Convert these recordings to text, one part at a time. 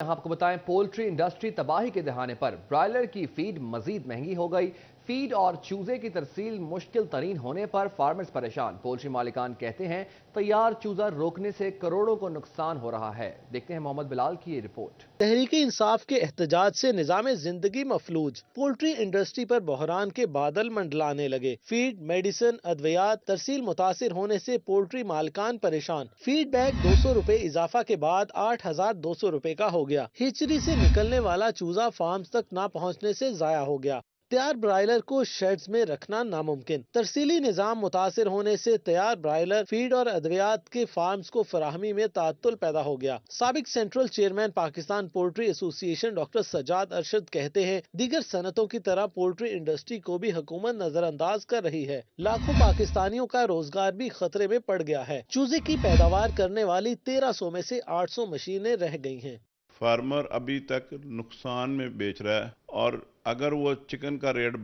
आपको बताएं, poultry industry तबाही के दहाने पर ब्रॉयलर की फीड मजीद महंगी हो गई। फीड और चूजे की तरसील मुश्किल तरीन होने पर फार्मर्स परेशान। पोल्ट्री मालिकान कहते हैं तैयार चूजा रोकने से करोड़ों को नुकसान हो रहा है। देखते हैं मोहम्मद बिलाल की ये रिपोर्ट। तहरीक इंसाफ के एहतजाज से निजाम जिंदगी मफलूज। पोल्ट्री इंडस्ट्री पर बहरान के बादल मंडलाने लगे। फीड, मेडिसिन, अद्वियात तरसील मुतासिर होने से पोल्ट्री मालिकान परेशान। फीड बैग 200 रुपए इजाफा के बाद 8,200 रुपए का हो गया। हिचरी से निकलने वाला चूजा फार्म तक न पहुँचने से जाया हो गया। तैयार ब्रायलर को शेड्स में रखना नामुमकिन। तरसीली निजाम मुतासिर होने से तैयार ब्रायलर, फीड और अद्वियात के फार्म्स को फराहमी में तात्तुल पैदा हो गया। साबिक central chairman Pakistan poultry association doctor Sajjad Arshad कहते हैं दीगर सनतों की तरह पोल्ट्री इंडस्ट्री को भी हुकूमत नजरअंदाज कर रही है। लाखों पाकिस्तानियों का रोजगार भी खतरे में पड़ गया है। चूजे की पैदावार करने वाली 1300 में से 800 मशीनें रह गई हैं। फार्मर अभी तक नुकसान में बेच रहा है, और अगर वो चिकन का रेट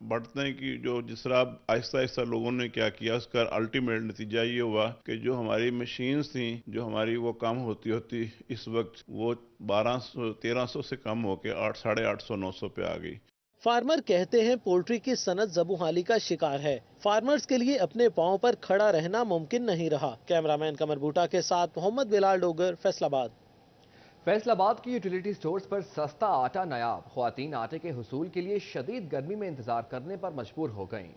बढ़ने की जो जिस तरह आहिस्ता आहिस्ता लोगों ने क्या किया, उसका अल्टीमेट नतीजा ये हुआ कि जो हमारी मशीन्स थी, जो हमारी वो कम होती होती इस वक्त वो 1200-1300 से कम होके 850-900 पे आ गई। फार्मर कहते हैं पोल्ट्री की सनत ज़बूहाली का शिकार है। फार्मर्स के लिए अपने पांव पर खड़ा रहना मुमकिन नहीं रहा। कैमरामैन कमर बूटा के साथ मोहम्मद बिलाल डोगर, फैसलाबाद। फैसलाबाद की यूटिलिटी स्टोर्स पर सस्ता आटा नायाब। ख्वातीन आटे के हुसूल के लिए शदीद गर्मी में इंतजार करने पर मजबूर हो गईं।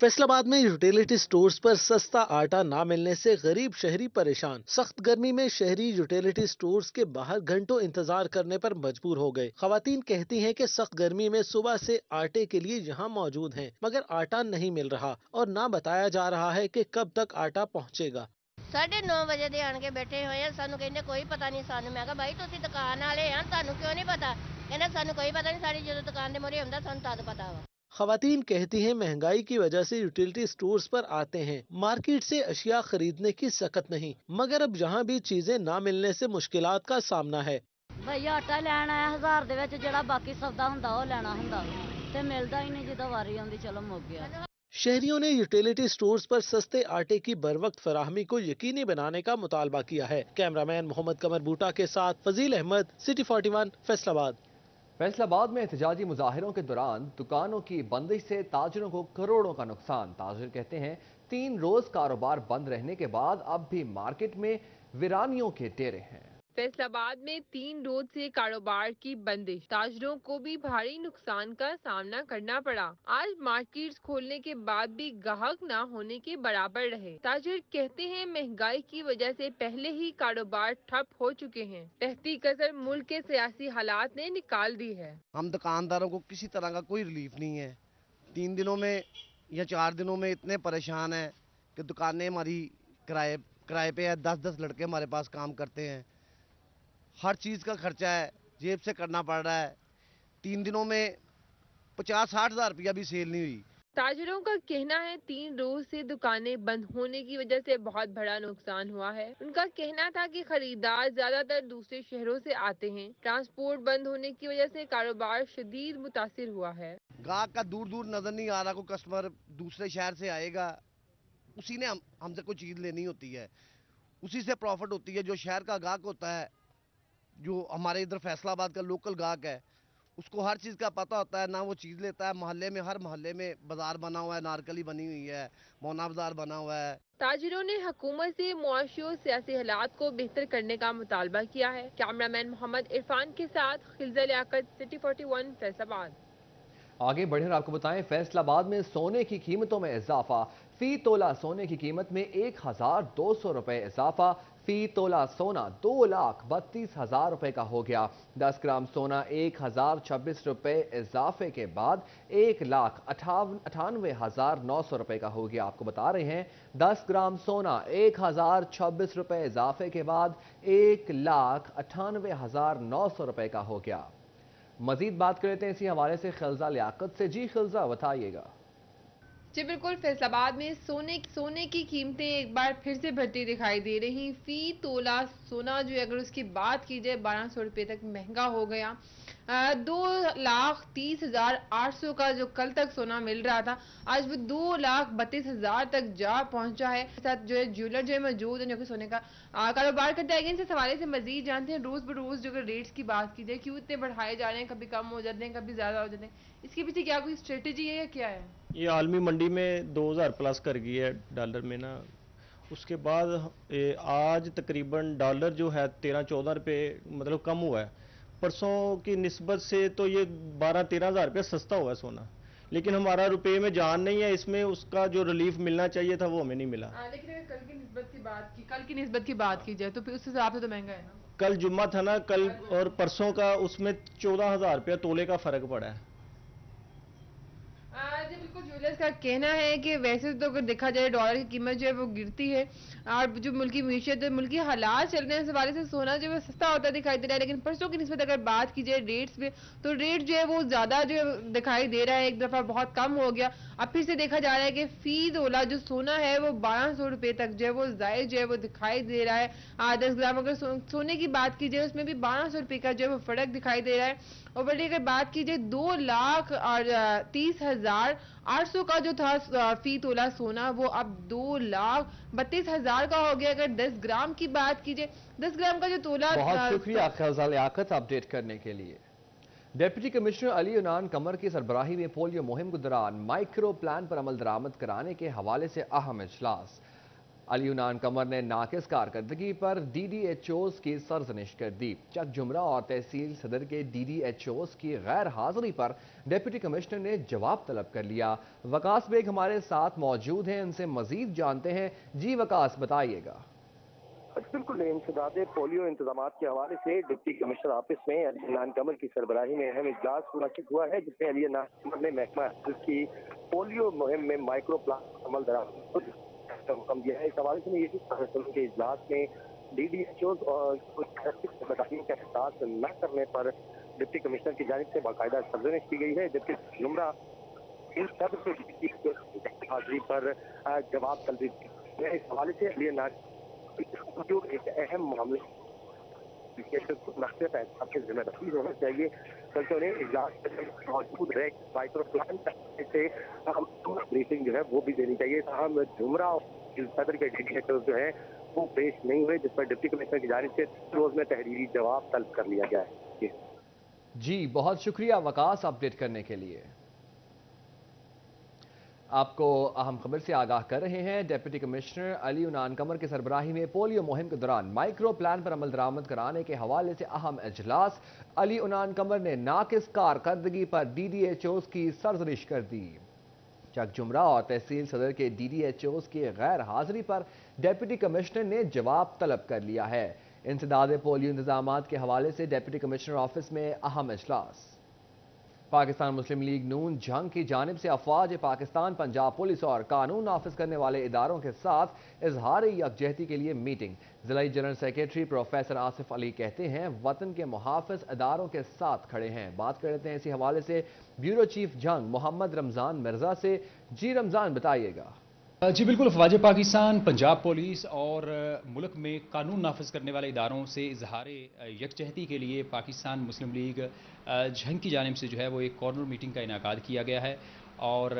फैसलाबाद में यूटिलिटी स्टोर्स पर सस्ता आटा ना मिलने से गरीब शहरी परेशान। सख्त गर्मी में शहरी यूटिलिटी स्टोर्स के बाहर घंटों इंतजार करने पर मजबूर हो गए। खवातीन कहती हैं कि सख्त गर्मी में सुबह से आटे के लिए यहाँ मौजूद हैं, मगर आटा नहीं मिल रहा और ना बताया जा रहा है कि कब तक आटा पहुँचेगा। 9:30 ਵਜੇ ਦੇ ਆਣ ਕੇ ਬੈਠੇ ਹੋਏ ਆ। ਸਾਨੂੰ ਕਹਿੰਦੇ ਕੋਈ ਪਤਾ ਨਹੀਂ ਸਾਨੂੰ। ਮੈਂ ਕਿਹਾ ਭਾਈ ਤੁਸੀਂ ਦੁਕਾਨ ਵਾਲੇ ਆ, ਤੁਹਾਨੂੰ ਕਿਉਂ ਨਹੀਂ ਪਤਾ? ਕਹਿੰਦੇ ਸਾਨੂੰ ਕੋਈ ਪਤਾ ਨਹੀਂ, ਸਾਡੀ ਜਦੋਂ ਦੁਕਾਨ ਦੇ ਮੂਹਰੇ ਹੁੰਦਾ ਸਾਨੂੰ ਤਦ पता वा। खवातीन कहती हैं महंगाई की वजह से यूटिलिटी स्टोर्स पर आते हैं। मार्केट से अशिया खरीदने की सकत नहीं, मगर अब यहाँ भी चीजें ना मिलने से मुश्किलात का सामना है। भैया आटा लैन आया 1000 ਦੇ ਵਿੱਚ ਜਿਹੜਾ ਬਾਕੀ ਸੌਦਾ ਹੁੰਦਾ ਉਹ ਲੈਣਾ ਹੁੰਦਾ ਤੇ ਮਿਲਦਾ ਹੀ ਨਹੀਂ। ਜਦੋਂ ਵਾਰੀ ਆਉਂਦੀ चलो मुक गया। शहरियों ने यूटिलिटी स्टोर्स पर सस्ते आटे की बरवक्त फराहमी को यकीनी बनाने का मुतालबा किया है। कैमरामैन मोहम्मद कमर बूटा के साथ फजील अहमद, सिटी 41, फैसलाबाद। फैसलाबाद में एहतजाजी मुजाहिरों के दौरान दुकानों की बंदिश से ताजरों को करोड़ों का नुकसान। ताजिर कहते हैं 3 रोज कारोबार बंद रहने के बाद अब भी मार्केट में वीरानियों के डेरे हैं। फैसलाबाद में 3 रोज से कारोबार की बंदिश, ताजरों को भी भारी नुकसान का सामना करना पड़ा। आज मार्केट्स खोलने के बाद भी ग्राहक न होने के बराबर रहे। ताजिर कहते हैं महंगाई की वजह से पहले ही कारोबार ठप हो चुके हैं। कहती कसर मुल्क के सियासी हालात ने निकाल दी है। हम दुकानदारों को किसी तरह का कोई रिलीफ नहीं है। 3 दिनों में या 4 दिनों में इतने परेशान हैं कि दुकानें हमारी किराए पे है। 10-10 लड़के हमारे पास काम करते हैं। हर चीज़ का खर्चा है, जेब से करना पड़ रहा है। 3 दिनों में 50-60 हज़ार रुपया भी सेल नहीं हुई। ताजिरों का कहना है 3 रोज से दुकानें बंद होने की वजह से बहुत बड़ा नुकसान हुआ है। उनका कहना था कि खरीदार ज्यादातर दूसरे शहरों से आते हैं। ट्रांसपोर्ट बंद होने की वजह से कारोबार शदीद मुतासिर हुआ है। ग्राहक का दूर दूर नजर नहीं आ रहा। कोई कस्टमर दूसरे शहर से आएगा, उसी ने हमसे कोई चीज़ लेनी होती है, उसी से प्रॉफिट होती है। जो शहर का ग्राहक होता है, जो हमारे इधर फैसलाबाद का लोकल ग्राहक है, उसको हर चीज़ का पता होता है, ना वो चीज़ लेता है। मोहल्ले में, हर मोहल्ले में बाजार बना हुआ है, नारकली बनी हुई है, मोना बाजार बना हुआ है। ताजिरों ने हुकूमत से मुआशी और सियासी हालात को बेहतर करने का मुतालबा किया है। कैमरामैन मोहम्मद इरफान के साथ खिलजा लियाकत, सिटी 41, फैसलाबाद। आगे बढ़े और आपको बताएं, फैसलाबाद में सोने की कीमतों में इजाफा। फी तोला सोने की कीमत में 1,200 रुपए इजाफा। फी तोला सोना 2,32,000 रुपए का हो गया। 10 ग्राम सोना 1,026 रुपए इजाफे के बाद 1,98,900 रुपए का हो गया। आपको बता रहे हैं 10 ग्राम सोना 1,026 रुपए इजाफे के बाद 1,98,900 रुपए का हो गया। मजीद बात कर लेते हैं इसी हवाले से खिलजा लियाकत से। जी खिलजा, बताइएगा। जी बिल्कुल, फैसलाबाद में सोने की कीमतें एक बार फिर से बढ़ती दिखाई दे रही। फी तोला सोना जो है अगर उसकी बात की जाए 1200 रुपये तक महंगा हो गया। 2,30,800 का जो कल तक सोना मिल रहा था, आज वो 2,32,000 तक जा पहुंचा है। साथ जो है ज्वेलर जो है मौजूद है जो कि सोने का कारोबार करते हैं। इस हवाले से मजीद जानते हैं रोज बरोज जो रेट्स की बात की जाए क्यों इतने बढ़ाए जा रहे हैं, कभी कम हो जाते हैं, कभी ज्यादा हो जाते हैं, इसके पीछे क्या कोई स्ट्रेटेजी है या क्या है? ये आलमी मंडी में 2000 प्लस कर गई है डॉलर में ना। उसके बाद आज तकरीबन डॉलर जो है 13-14 रुपये मतलब कम हुआ है। परसों की निस्बत से तो ये 12-13 हज़ार रुपये सस्ता हुआ है सोना, लेकिन हमारा रुपये में जान नहीं है, इसमें उसका जो रिलीफ मिलना चाहिए था वो हमें नहीं मिला। लेकिन अगर कल की निस्बत की बात की जाए तो फिर उस हिसाब से तो महंगा है ना। कल जुम्मा था ना, कल और परसों का उसमें 14,000 रुपया तोले का फर्क पड़ा है। जी बिल्कुल, ज्वेलर्स का कहना है कि वैसे तो अगर देखा जाए डॉलर की कीमत जो है वो गिरती है और जो मुल्की मीशत मुल्की हालात चल रहे हैं इस हवाले से सोना जो है सस्ता होता दिखाई दे रहा है। लेकिन परसों की निस्बत अगर बात की जाए रेट्स पे तो रेट जो है वो ज्यादा जो है दिखाई दे रहा है, एक दफा बहुत कम हो गया। अब फिर से देखा जा रहा है कि फी तोला जो सोना है वो 1200 रुपये तक जो है वो जायद जो है वो दिखाई दे रहा है। 10 ग्राम अगर सोने की बात की जाए उसमें भी 1200 रुपये का जो है वो फर्क दिखाई दे रहा है। और बल्कि अगर बात की जाए 2,30,800 का जो था फी तोला सोना वो अब 2,32,000 का हो गया। अगर 10 ग्राम की बात की जाए 10 ग्राम का जो तोला। बहुत शुक्रिया खजा लियाकत अपडेट करने के लिए। डिप्टी कमिश्नर अली उनान कमर की सरबराही में पोलियो मुहिम के दौरान माइक्रो प्लान पर अमल दरामद कराने के हवाले से अहम इजलास। अली उनान कमर ने नाकिस कारकर्दगी पर DDHOs की सरजनिश कर दी। चक जुमरा और तहसील सदर के DDHOs की गैर हाजिरी पर डिप्टी कमिश्नर ने जवाब तलब कर लिया। वकास बेग हमारे साथ मौजूद हैं, उनसे मजीद जानते हैं। जी वकास, बताइएगा। बिल्कुल, इंसदाद पोलियो इंतजाम के हवाले से डिप्टी कमिश्नर ऑफिस में अली उनान कमर की सरबराही में अहम इजलास मुनक्किद हुआ है, जिसमें अली उनान कमर ने महकमा की पोलियो मुहिम में माइक्रो प्लान अमल दरामद का हुक्म दिया है। इस हवाले से ये के इजलास में DDHOs और सरबराही का एहसास न करने पर डिप्टी कमिश्नर की जानिब से बाकायदा सरजनिश की गई है, जबकि जुमरा इन सब हाजिरी पर जवाब तलब है। इस हवाले से अली उनान जो एक अहम मामले आपके जिम्मेदारी होना चाहिए, बल्कि उन्हें इजलास मौजूद रहे माइक्रो प्लान से ब्रीफिंग जो है वो भी देनी चाहिए। हम जुमरा सदर के DDHOs जो है वो पेश नहीं हुए, जिस पर डिप्टी कमिश्नर की जानिब से रोज में तहरीरी जवाब तलब कर लिया गया है। जी बहुत शुक्रिया वकास अपडेट करने के लिए। आपको अहम खबर से आगाह कर रहे हैं। डिप्टी कमिश्नर अली उनान कमर की सरबराही में पोलियो मुहिम के दौरान माइक्रो प्लान पर अमल दरामद कराने के हवाले से अहम इजलास। अली उनान कमर ने नाकिस कारकर्दगी पर DDHOs की सरजनिश कर दी। चक जुमरा और तहसील सदर के DDHOs की गैर हाजिरी पर डिप्टी कमिश्नर ने जवाब तलब कर लिया है। इंसदाद पोलियो इंतजाम के हवाले से डिप्टी कमिश्नर ऑफिस में अहम इजलास। पाकिस्तान मुस्लिम लीग नून जंग की जानिब से अफवाज पाकिस्तान, पंजाब पुलिस और कानून नाफिज करने वाले इदारों के साथ इजहार यकजहती के लिए मीटिंग। जिला general secretary professor Asif Ali कहते हैं वतन के मुहाफिज इदारों के साथ खड़े हैं। बात कर लेते हैं इसी हवाले से ब्यूरो चीफ जंग मोहम्मद रमजान मिर्जा से। जी रमजान, बताइएगा। जी बिल्कुल, अफवाज पाकिस्तान, पंजाब पुलिस और मुल्क में कानून नाफिज करने वाले इदारों से इजहार यकजहती के लिए पाकिस्तान मुस्लिम लीग जंग की जानिब से जो है वो एक कॉर्नर मीटिंग का इनेकाद किया गया है और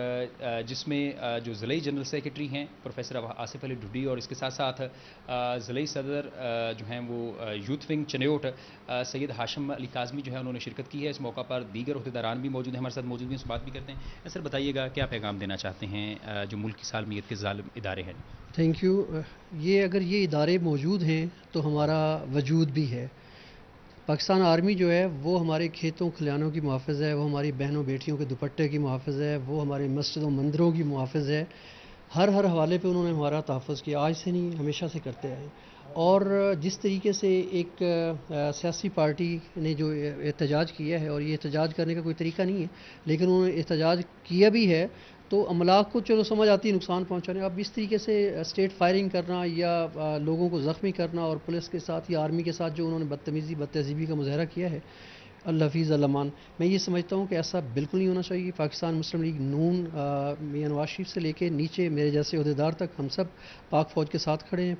जिसमें जो ज़िला जनरल सेक्रेटरी हैं प्रोफेसर आसिफ अली ढुडी और इसके साथ साथ ज़िला सदर जो हैं वो यूथ विंग चनेट सैयद हाशिम अली काज़मी जो है उन्होंने शिरकत की है। इस मौका पर दीगर अहदेदारान भी मौजूद हैं, हमारे साथ मौजूद हैं, बात भी करते हैं। सर बताइएगा क्या पैगाम देना चाहते हैं जो मुल्क की सालमियत के ज़ालिम इदारे हैं? Thank you. अगर ये इदारे मौजूद हैं तो हमारा वजूद भी है। पाकिस्तान आर्मी जो है वो हमारे खेतों खलियानों की मुहाफ़िज़ है, वो हमारी बहनों बेटियों के दुपट्टे की मुहाफ़िज़ है, वो हमारे मस्जिदों मंदिरों की मुहाफ़िज़ है। हर हवाले पे उन्होंने हमारा तहफ़्फ़ुज़ किया, आज से नहीं हमेशा से करते आए। और जिस तरीके से एक सियासी पार्टी ने जो एहतजाज किया है, और ये एहतजाज करने का कोई तरीका नहीं है, लेकिन उन्होंने एहतजाज किया भी है, तो अमलाक को चलो समझ आती है नुकसान पहुंचाने। अब इस तरीके से स्टेट फायरिंग करना या लोगों को ज़ख्मी करना और पुलिस के साथ या आर्मी के साथ जो उन्होंने बदतमीज़ी बदतहज़ीबी का मुज़ाहरा किया है, الحفیظ الامان. میں یہ سمجھتا ہوں کہ ایسا بالکل نہیں ہونا چاہیے. پاکستان مسلم لیگ نون میاں نواز شریف سے لے کے نیچے میرے جیسے عہدیدار تک ہم سب پاک فوج کے ساتھ کھڑے ہیں,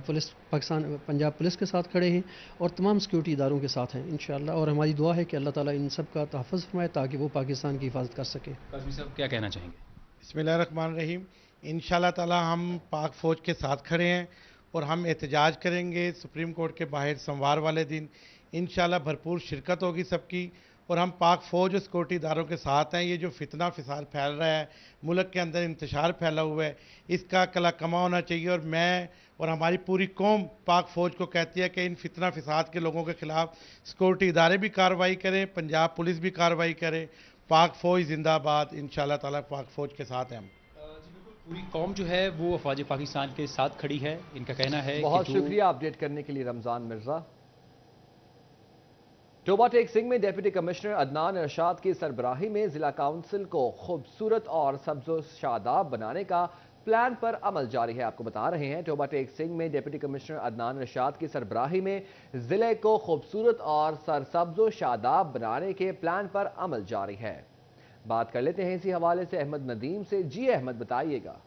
پولیس پاکستان پنجاب پولیس کے ساتھ کھڑے ہیں اور تمام سیکورٹی اداروں کے ساتھ ہیں انشاءاللہ, اور ہماری دعا ہے کہ اللہ تعالیٰ ان سب کا تحفظ فرمائے تاکہ وہ پاکستان کی حفاظت کر سکے. قاسمی صاحب کیا کہنا چاہیں گے؟ بسم اللہ الرحمن الرحیم. انشاءاللہ تعالی ہم پاک فوج کے ساتھ کھڑے ہیں اور ہم احتجاج کریں گے سپریم کورٹ کے باہر سوموار والے دن. انشاءاللہ بھرپور شرکت ہوگی سب کی, اور ہم پاک فوج اور سیکورٹی اداروں کے ساتھ ہیں. یہ جو فتنہ فساد پھیل رہا ہے, ملک کے اندر انتشار پھیلا ہوا ہے, اس کا کلا کما ہونا چاہیے. اور میں اور ہماری پوری قوم پاک فوج کو کہتی ہے کہ ان فتنہ فساد کے لوگوں کے خلاف سیکورٹی ادارے بھی کارروائی کریں, پنجاب پولیس بھی کارروائی کرے. پاک فوج زندہ باد. انشاءاللہ تعالی پاک فوج کے ساتھ ہیں ہم. پوری قوم جو ہے وہ افواج پاکستان کے ساتھ کھڑی ہے. ان کا کہنا ہے بہت شکریہ اپڈیٹ کرنے کے لیے رمضان مرزا. ٹوبہ ٹیک سنگھ میں ڈیپٹی کمشنر عدنان ارشاد کی سربراہی میں ضلع کونسل کو خوبصورت اور سبز و شاداب بنانے کا پلان پر عمل جاری ہے. آپ کو بتا رہے ہیں ٹوبہ ٹیک سنگھ میں ڈیپٹی کمشنر عدنان ارشاد کی سربراہی میں ضلع کو خوبصورت اور سرسبز و شاداب بنانے کے پلان پر عمل جاری ہے. بات کر لیتے ہیں اسی حوالے سے احمد ندیم سے. جی احمد, بتائیے گا.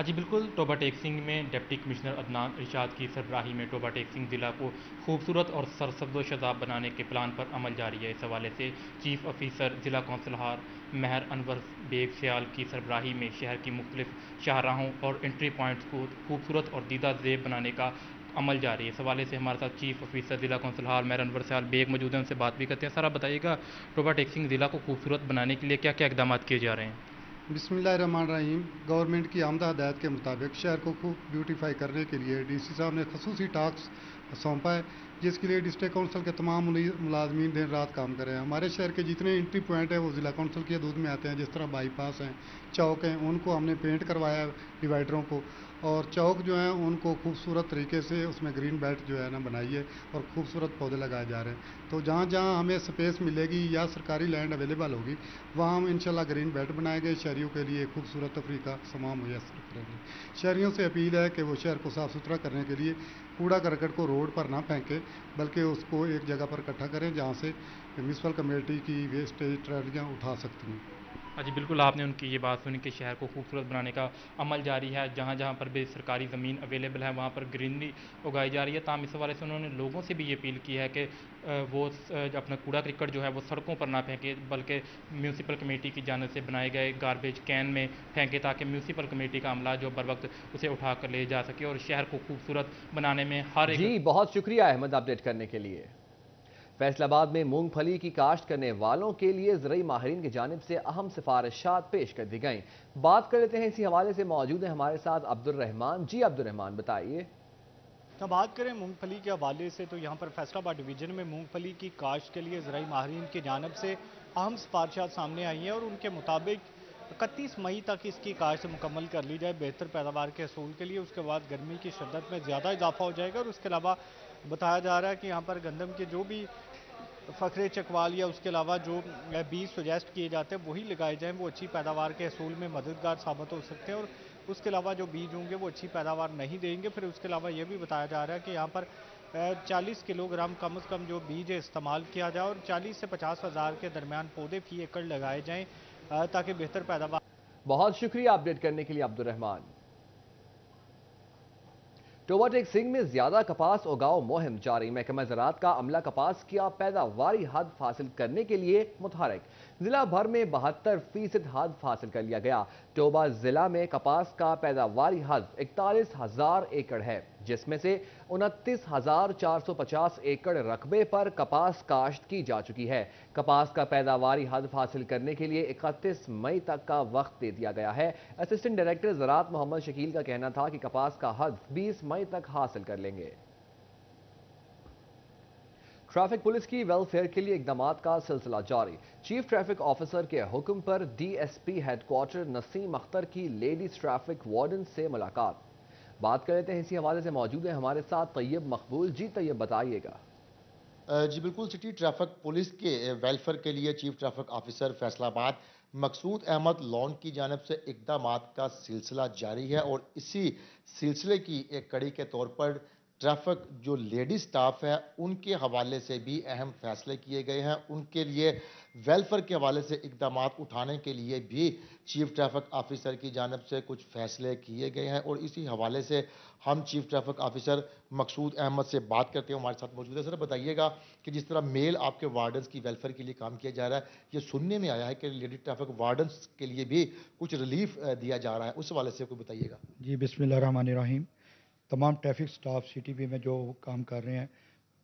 جی بالکل, ٹوبہ ٹیک سنگھ میں ڈپٹی کمشنر عدنان ارشاد کی سربراہی میں ٹوبہ ٹیک سنگھ ضلع کو خوبصورت اور سرسبز و شاداب بنانے کے پلان پر عمل جاری ہے. اس حوالے سے چیف آفیسر ضلع کونسلر مہر انور بیگ سیال کی سربراہی میں شہر کی مختلف شاہراہوں اور انٹری پوائنٹس کو خوبصورت اور دیدہ زیب بنانے کا عمل جاری ہے. اس حوالے سے ہمارے ساتھ چیف آفیسر ضلع کونسلر مہر انور سیال بیگ موجود ہیں, ان سے بات بھی کرتے ہیں. سر آپ بتائیے گا ٹوبہ ٹیک سنگھ ضلع کو خوبصورت بنانے کے لیے کیا کیا اقدامات کیے جا رہے ہیں؟ بسم اللہ الرحمن الرحیم. گورنمنٹ کی آمدہ ہدایت کے مطابق شہر کو خوب بیوٹیفائی کرنے کے لیے ڈی سی صاحب نے خصوصی ٹاسک سونپا ہے, جس کے لیے ڈسٹرکٹ کونسل کے تمام ملازمین دن رات کام کر رہے ہیں. ہمارے شہر کے جتنے انٹری پوائنٹ ہیں وہ ضلع کونسل کی حدود میں آتے ہیں, جس طرح بائی پاس ہیں, چوک ہیں, ان کو ہم نے پینٹ کروایا ہے ڈیوائڈروں کو, اور چوک جو ہیں ان کو خوبصورت طریقے سے اس میں گرین بیلٹ جو ہے نا بنائی ہے اور خوبصورت پودے لگائے جا رہے ہیں. تو جہاں جہاں ہمیں سپیس ملے گی یا سرکاری لینڈ اویلیبل ہوگی وہاں ہم انشاءاللہ گرین بیلٹ بنائے گئے, شہریوں کے لیے خوبصورت تفریح کا سامان میسر کریں گے. شہریوں سے اپیل ہے کہ وہ شہر کو صاف ستھرا کرنے کے لیے کوڑا کرکٹ کو روڈ پر نہ پھینکیں, بلکہ اس کو ایک جگہ پر اکٹھا کریں جہاں سے میونسپل کمیٹی کی ویسٹیج ٹرالیاں اٹھا سکتی ہیں. جی بالکل, آپ نے ان کی یہ بات سنی کہ شہر کو خوبصورت بنانے کا عمل جاری ہے. جہاں جہاں پر بھی سرکاری زمین اویلیبل ہے وہاں پر گرینری اگائی جا رہی ہے. تاہم اس حوالے سے انہوں نے لوگوں سے بھی یہ اپیل کی ہے کہ وہ اپنا کوڑا کرکٹ جو ہے وہ سڑکوں پر نہ پھینکے, بلکہ میونسپل کمیٹی کی جانب سے بنائے گئے گاربیج کین میں پھینکے, تاکہ میونسپل کمیٹی کا عملہ جو بر وقت اسے اٹھا کر لے جا سکے اور شہر کو خوبصورت بنانے میں ہر ایک. جی بہت شکریہ احمد اپڈیٹ کرنے کے لیے. فیصل آباد میں مونگ پھلی کی کاشت کرنے والوں کے لیے زرعی ماہرین کی جانب سے اہم سفارشات پیش کر دی گئیں. بات کر لیتے ہیں اسی حوالے سے موجود ہیں ہمارے ساتھ عبد الرحمان. جی عبد الرحمان, بتائیے. بات کریں مونگ پھلی کے حوالے سے تو یہاں پر فیصل آباد ڈویژن میں مونگ پھلی کی کاشت کے لیے زرعی ماہرین کی جانب سے اہم سفارشات سامنے آئی ہیں, اور ان کے مطابق 31 مئی تک اس کی کاشت مکمل کر لی جائے بہتر پیداوار کے حصول کے لیے. اس کے بعد گرمی کی شدت میں زیادہ اضافہ ہو جائے گا, اور اس کے علاوہ بتایا جا رہا ہے کہ یہاں پر گندم کے جو بھی فخر چکوال یا اس کے علاوہ جو بیج سجیسٹ کیے جاتے ہیں وہی لگائے جائیں, وہ اچھی پیداوار کے حصول میں مددگار ثابت ہو سکتے ہیں. اور اس کے علاوہ جو بیج ہوں گے وہ اچھی پیداوار نہیں دیں گے. پھر اس کے علاوہ یہ بھی بتایا جا رہا ہے کہ یہاں پر 40 کلو گرام کم از کم جو بیج استعمال کیا جائے, اور 40 سے 50 ہزار کے درمیان پودے فی ایکڑ لگائے جائیں تاکہ بہتر پیداوار. بہت شکریہ اپڈیٹ کرنے کے لیے عبد الرحمان. ٹوبہ ٹیک سنگھ میں زیادہ کپاس اگاؤ مہم جاری. محکمہ زراعت کا عملہ کپاس کی پیداواری ہدف حاصل کرنے کے لیے متحرک. ضلع بھر میں 72% ہدف حاصل کر لیا گیا. ٹوبہ ضلع میں کپاس کا پیداواری ہدف 41,000 ایکڑ ہے, جس میں سے 29,450 ایکڑ رقبے پر کپاس کاشت کی جا چکی ہے. کپاس کا پیداواری ہدف حاصل کرنے کے لیے 31 مئی تک کا وقت دے دیا گیا ہے. اسسٹنٹ ڈائریکٹر زراعت محمد شکیل کا کہنا تھا کہ کپاس کا ہدف 20 مئی تک حاصل کر لیں گے. ٹریفک پولیس کی ویلفیئر کے لیے اقدامات کا سلسلہ جاری. چیف ٹریفک آفیسر کے حکم پر D S P headquarter Naseem Akhtar کی لیڈیز ٹریفک وارڈن سے ملاقات. بات کر لیتے ہیں اسی حوالے سے موجود ہیں ہمارے ساتھ طیب مقبول. جی طیب, بتائیے گا. جی بالکل, سٹی ٹریفک پولیس کے ویلفیئر کے لیے چیف ٹریفک آفیسر فیصل آباد مقصود احمد لون کی جانب سے اقدامات کا سلسلہ جاری ہے, اور اسی سلسلے کی ایک کڑی کے طور پر ट्रैफिक जो लेडी स्टाफ है उनके हवाले से भी अहम फैसले किए गए हैं। उनके लिए वेलफेयर के हवाले से इकदाम उठाने के लिए भी चीफ ट्रैफिक ऑफिसर की जानिब से कुछ फैसले किए गए हैं और इसी हवाले से हम चीफ ट्रैफिक ऑफिसर मकसूद अहमद से बात करते हैं। हमारे साथ मौजूद है। सर बताइएगा कि जिस तरह मेल आपके वार्डन्स की वेलफेयर के लिए काम किया जा रहा है, ये सुनने में आया है कि लेडी ट्रैफिक वार्डन्स के लिए भी कुछ रिलीफ दिया जा रहा है, उस हवाले से कोई बताइएगा। जी बिस्मिल्लाहिर्रहमानिर्रहीम। तमाम ट्रैफिक स्टाफ सीटीपी में जो काम कर रहे हैं,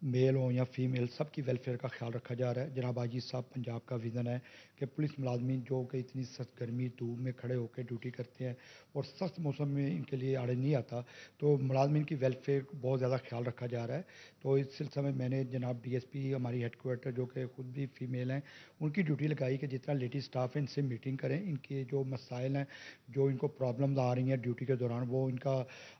मेल हो या फीमेल, सबकी वेलफेयर का ख्याल रखा जा रहा है। जनाब आजी साहब पंजाब का विज़न है कि पुलिस मुलाजमीन जो कि इतनी सख्त गर्मी धूप में खड़े होकर ड्यूटी करते हैं और सख्त मौसम में इनके लिए आड़े नहीं आता, तो मुलाजमीन की वेलफेयर बहुत ज़्यादा ख्याल रखा जा रहा है। तो इस सिलसिले में मैंने जनाब डीएसपी हमारी हेडक्वार्टर जो कि ख़ुद भी फ़ीमेल हैं, उनकी ड्यूटी लगाई कि जितना लेडी स्टाफ है इनसे मीटिंग करें, इनके जो मसाइल हैं, जो इनको प्रॉब्लम्स आ रही हैं ड्यूटी के दौरान, वो इनका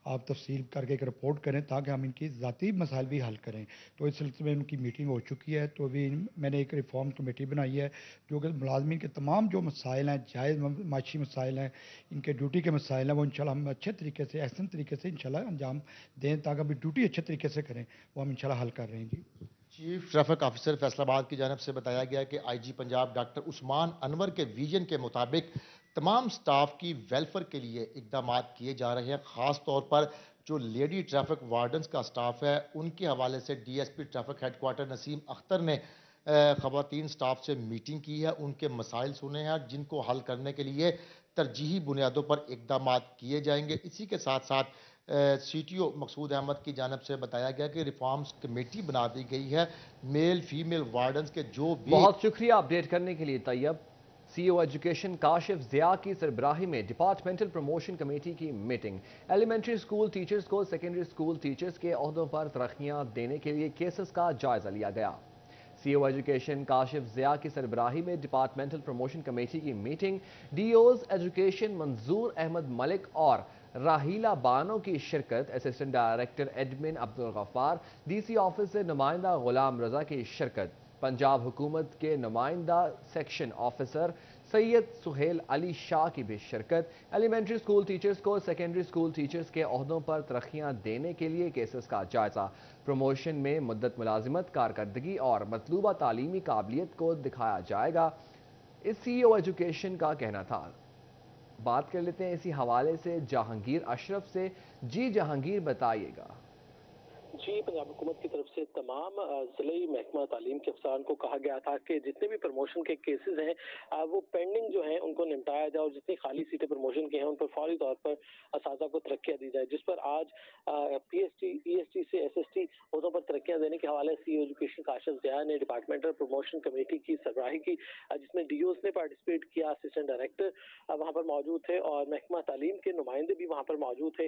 आप तफसील करके एक रिपोर्ट करें ताकि हम इनकी ज़ाती मसाइल भी हल करें। तो इस सिलसिले में उनकी मीटिंग हो चुकी है। तो अभी मैंने एक रिफॉर्म कमेटी बनाई है जो कि मुलाजमीन के तमाम जो मसाइल हैं, जायज़ माशी मसाइल हैं, इनके ड्यूटी के मसाइल हैं, वो इंशाल्लाह हम अच्छे तरीके से, एहसन तरीके से इंशाल्लाह अंजाम दें ताकि अभी ड्यूटी अच्छे तरीके से करें, वो हम इंशाल्लाह हल कर रहे हैं। जी चीफ ट्रैफिक ऑफिसर फैसलाबाद की जानिब से बताया गया कि आईजी पंजाब डॉक्टर उस्मान अनवर के विजन के मुताबिक तमाम स्टाफ की वेलफेयर के लिए इकदाम किए जा रहे हैं। ख़ास तौर पर जो लेडी ट्रैफिक वार्डन्स का स्टाफ है उनके हवाले से DSP traffic headquarter Naseem Akhtar ने ख़वातीन स्टाफ से मीटिंग की है, उनके मसाइल सुने हैं जिनको हल करने के लिए तरजीही बुनियादों पर इकदाम किए जाएंगे। इसी के साथ साथ सीटीओ मकसूद अहमद की जानिब से बताया गया कि रिफॉर्म्स कमेटी बना दी गई है। मेल फीमेल वार्डन्स के जो भी। बहुत शुक्रिया अपडेट करने के लिए तैयब। सीईओ एजुकेशन काशिफ ज़िया की सरबराही में डिपार्टमेंटल प्रमोशन कमेटी की मीटिंग। एलिमेंट्री स्कूल टीचर्स को सेकेंडरी स्कूल टीचर्स के ओहदों पर तरक्कियां देने के लिए केसेस का जायजा लिया गया। सीईओ एजुकेशन काशिफ ज़िया की सरबराही में डिपार्टमेंटल प्रमोशन कमेटी की meeting. DOs education Manzoor Ahmed Malik और राहीला बानो की शिरकत। Assistant director admin Abdul Ghaffar, DC office से नुमाइंदा गुलाम रजा की शिरकत। पंजाब हुकूमत के नुमाइंदा सेक्शन ऑफिसर सैयद सुहेल अली शाह की भी शिरकत। एलिमेंट्री स्कूल टीचर्स को सेकेंडरी स्कूल टीचर्स के ओहदों पर तरक्कियां देने के लिए केसेस का जायजा। प्रमोशन में मुद्दत मुलाजिमत, कारकर्दगी और मतलूबा तालीमी काबिलियत को दिखाया जाएगा, इस सीईओ एजुकेशन का कहना था। बात कर लेते हैं इसी हवाले से जहांगीर अशरफ से। जी जहांगीर बताइएगा। जी, पंजाब हुकूमत की तरफ से तमाम ज़िले महकमा तालीम के अफसरान को कहा गया था कि जितने भी प्रमोशन के केसेस हैं वो पेंडिंग जो हैं उनको निपटाया जाए और जितनी खाली सीटें प्रमोशन की हैं उन पर फौरी तौर पर असातिज़ा को तरक्कियाँ दी जाए, जिस पर आज पीएसटी ईएसटी से एसएसटी ओहदों पर तरक्कियाँ देने के हवाले से एजुकेशन काशिफ ज़िया ने डिपार्टमेंटल प्रमोशन कमेटी की सरबराही की, जिसमें डीओस ने पार्टिसिपेट किया, असिस्टेंट डायरेक्टर वहाँ पर मौजूद थे और महकमा तालीम के नुमाइंदे भी वहाँ पर मौजूद थे।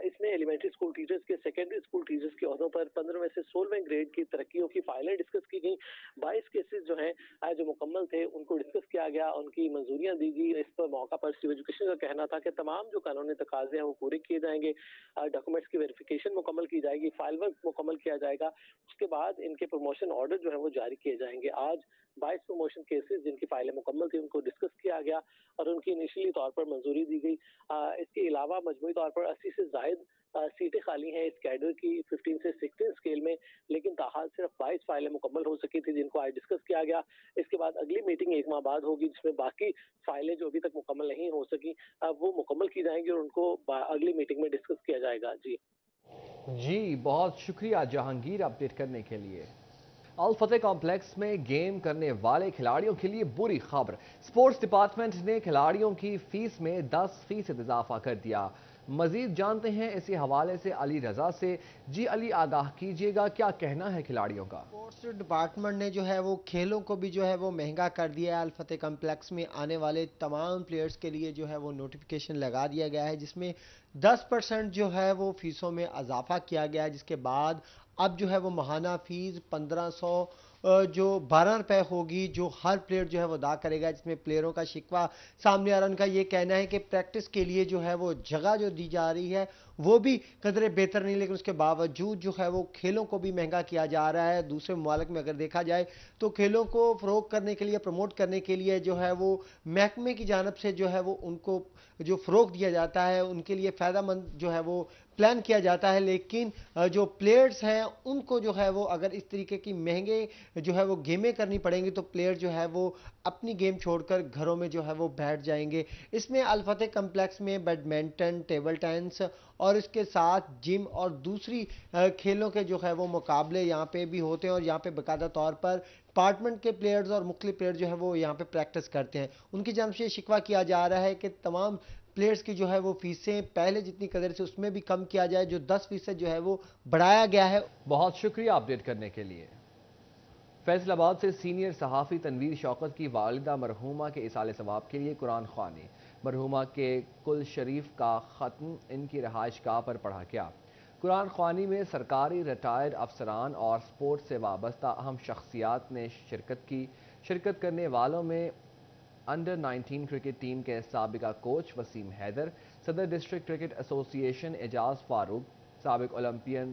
इसमें एलिमेंट्री स्कूल टीचर्स के सेकेंडरी स्कूल टीचर्स के ओहदों पर 15वें से 16वें ग्रेड की तरक्कियों की फाइलें डिस्कस की गई। 22 केसेस जो हैं जो मुकम्मल थे उनको डिस्कस किया गया, उनकी मंजूरियां दी गई। इस पर मौका पर सिविल एजुकेशन का कहना था कि तमाम जो कानूनी तकाजे हैं वो पूरे किए जाएंगे, डॉक्यूमेंट्स की वेरिफिकेशन मुकम्मल की जाएगी, फाइल वर्क मुकम्मल किया जाएगा, उसके बाद इनके प्रमोशन ऑर्डर जो है वो जारी किए जाएंगे। आज 22 प्रमोशन केसेस जिनकी फाइलें मुकम्मल थी उनको डिस्कस किया गया और उनकी इनिशियली तौर पर मंजूरी दी गई। इसके अलावा मजमूई तौर पर 80 से जायद सीटें खाली हैं इस कैडर की 15 से 16 स्केल में, लेकिन ताहाल सिर्फ 22 फाइलें मुकम्मल हो सकी थी जिनको आज डिस्कस किया गया। इसके बाद अगली मीटिंग एक माह बाद होगी जिसमें बाकी फाइलें जो अभी तक मुकम्मल नहीं हो सकी वो मुकम्मल की जाएंगी और उनको अगली मीटिंग में डिस्कस किया जाएगा। जी बहुत शुक्रिया जहांगीर अपडेट करने के लिए। अल फतेह कॉम्प्लेक्स में गेम करने वाले खिलाड़ियों के लिए बुरी खबर। स्पोर्ट्स डिपार्टमेंट ने खिलाड़ियों की फीस में 10% इजाफा कर दिया। मजीद जानते हैं इसी हवाले से अली रजा से। जी अली आगाह कीजिएगा, क्या कहना है खिलाड़ियों का? स्पोर्ट्स डिपार्टमेंट ने जो है वो खेलों को भी जो है वो महंगा कर दिया है। अल फतेह कॉम्प्लेक्स में आने वाले तमाम प्लेयर्स के लिए जो है वो नोटिफिकेशन लगा दिया गया है जिसमें 10% जो है वो फीसों में इजाफा किया गया है, जिसके बाद अब जो है वो माहाना फीस 1500 जो 12 रुपए होगी जो हर प्लेयर जो है वो अदा करेगा, जिसमें प्लेयरों का शिकवा सामने आ रहा है। उनका ये कहना है कि प्रैक्टिस के लिए जो है वो जगह जो दी जा रही है وہ بھی قدرے بہتر نہیں، لیکن اس کے باوجود جو ہے وہ کھیلوں کو بھی مہنگا کیا جا رہا ہے۔ دوسرے ممالک میں اگر دیکھا جائے تو کھیلوں کو فروغ کرنے کے لیے، پروموٹ کرنے کے لیے جو ہے وہ محکمے کی جانب سے جو ہے وہ ان کو جو فروغ دیا جاتا ہے، ان کے لیے فائدہ مند جو ہے وہ پلان کیا جاتا ہے، لیکن جو پلیئرز ہیں ان کو جو ہے وہ اگر اس طریقے کی مہنگے جو ہے وہ گیمیں کرنی پڑیں گی تو پلیئر جو ہے وہ اپنی گیم چھوڑ کر گھروں میں جو ہے وہ بیٹھ جائیں گے۔ اس میں الفتح کمپلیکس میں بیڈمنٹن، ٹیبل ٹینس اور اس کے ساتھ جم اور دوسری کھیلوں کے جو ہے وہ مقابلے یہاں پہ بھی ہوتے ہیں، اور یہاں پہ باقاعدہ طور پر ڈپارٹمنٹ کے پلیئرز اور مختلف پلیئر جو ہے وہ یہاں پہ پریکٹس کرتے ہیں۔ ان کی جانب سے شکوہ کیا جا رہا ہے کہ تمام پلیئرز کی جو ہے وہ فیسیں پہلے جتنی قدر سے اس میں بھی کم کیا جائے، جو 10% جو ہے وہ بڑھایا گیا ہے۔ بہت شکریہ اپڈیٹ کرنے کے لیے۔ فیصل آباد سے سینئر صحافی تنویر شوکت کی والدہ مرحومہ کے ایصال ثواب کے لیے قرآن خوانی۔ مرحومہ کے کل شریف کا ختم ان کی رہائش گاہ پر پڑھا گیا۔ قرآن خوانی میں سرکاری ریٹائرڈ افسران اور سپورٹ سے وابستہ اہم شخصیات نے شرکت کی۔ شرکت کرنے والوں میں انڈر 19 کرکٹ ٹیم کے سابقہ کوچ وسیم حیدر، صدر ڈسٹرکٹ کرکٹ ایسوسی ایشن اعجاز فاروق، سابق اولمپئن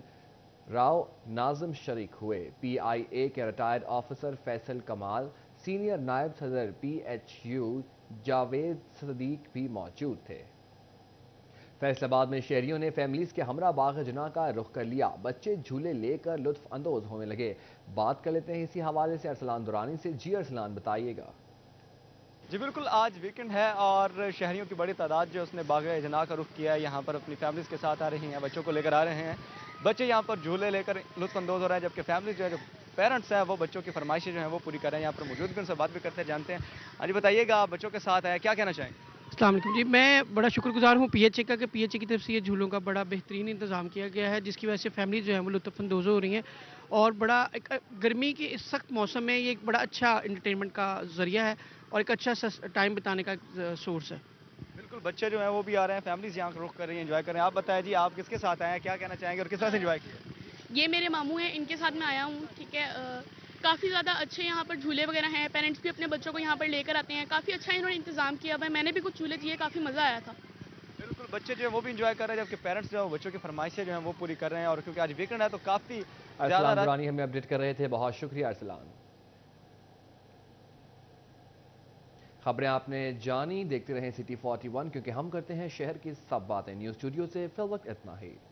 راؤ ناظم شریک ہوئے۔ پی آئی اے کے ریٹائرڈ آفیسر فیصل کمال، سینئر نائب صدر پی ایچ یو جاوید صدیق بھی موجود تھے۔ فیصل آباد میں شہریوں نے فیملیز کے ہمراہ باغ جناح کا رخ کر لیا۔ بچے جھولے لے کر لطف اندوز ہونے لگے۔ بات کر لیتے ہیں اسی حوالے سے ارسلان دورانی سے۔ جی ارسلان، بتائیے گا۔ جی بالکل، آج ویکنڈ ہے اور شہریوں کی بڑی تعداد جو اس نے باغ جناح کا رخ کیا ہے، یہاں پر اپنی فیملیز کے ساتھ آ رہی ہیں، بچوں کو لے کر آ رہے ہیں۔ بچے یہاں پر جھولے لے کر لطف اندوز ہو رہے ہیں، جبکہ فیملیز جو ہے، جو پیرنٹس ہیں، وہ بچوں کی فرمائشیں جو ہیں وہ پوری کر رہے ہیں۔ یہاں پر موجود بھی ان سے بات بھی کرتے ہیں، جانتے ہیں۔ آج بتائیے گا، آپ بچوں کے ساتھ آئے، کیا کہنا چاہیں گے؟ السلام علیکم جی، میں بڑا شکر گزار ہوں پی ایچ اے کا کہ پی ایچ اے کی طرف سے یہ جھولوں کا بڑا بہترین انتظام کیا گیا ہے، جس کی وجہ سے فیملیز جو ہیں وہ لطف اندوز ہو رہی ہیں، اور بڑا ایک گرمی کے اس سخت موسم میں یہ ایک بڑا اچھا انٹرٹینمنٹ کا ذریعہ ہے اور ایک اچھا ٹائم بتانے کا سورس ہے۔ بالکل، بچے جو ہیں وہ بھی آ رہے ہیں، فیملیز یہاں رخ کر رہی ہیں، انجوائے کر رہے ہیں۔ آپ بتائیں جی، آپ کس کے ساتھ آئے ہیں، کیا کہنا چاہیں گے اور کس طرح سے انجوائے کیا؟ یہ میرے ماموں ہیں، ان کے ساتھ میں آیا ہوں، ٹھیک ہے۔ کافی زیادہ اچھے یہاں پر جھولے وغیرہ ہیں، پیرنٹس بھی اپنے بچوں کو یہاں پر لے کر آتے ہیں، کافی اچھا انہوں نے انتظام کیا ہوا ہے۔ میں نے بھی کچھ جھولے کیے، کافی مزہ آیا تھا۔ بالکل، بچے جو ہیں وہ بھی انجوائے کر رہے ہیں، جبکہ پیرنٹس جو ہیں وہ بچوں کی فرمائشیں جو ہیں وہ پوری کر رہے ہیں، اور کیونکہ آج ویکنڈ ہے تو کافی ارسلان دورانی ہمیں اپڈیٹ کر رہے تھے، بہت شکریہ ارسلان۔ خبریں آپ نے جانی، دیکھتے رہیں سٹی 41، کیونکہ ہم کرتے ہیں شہر کی سب باتیں۔ نیوز اسٹوڈیو سے فی الوقت اتنا ہی۔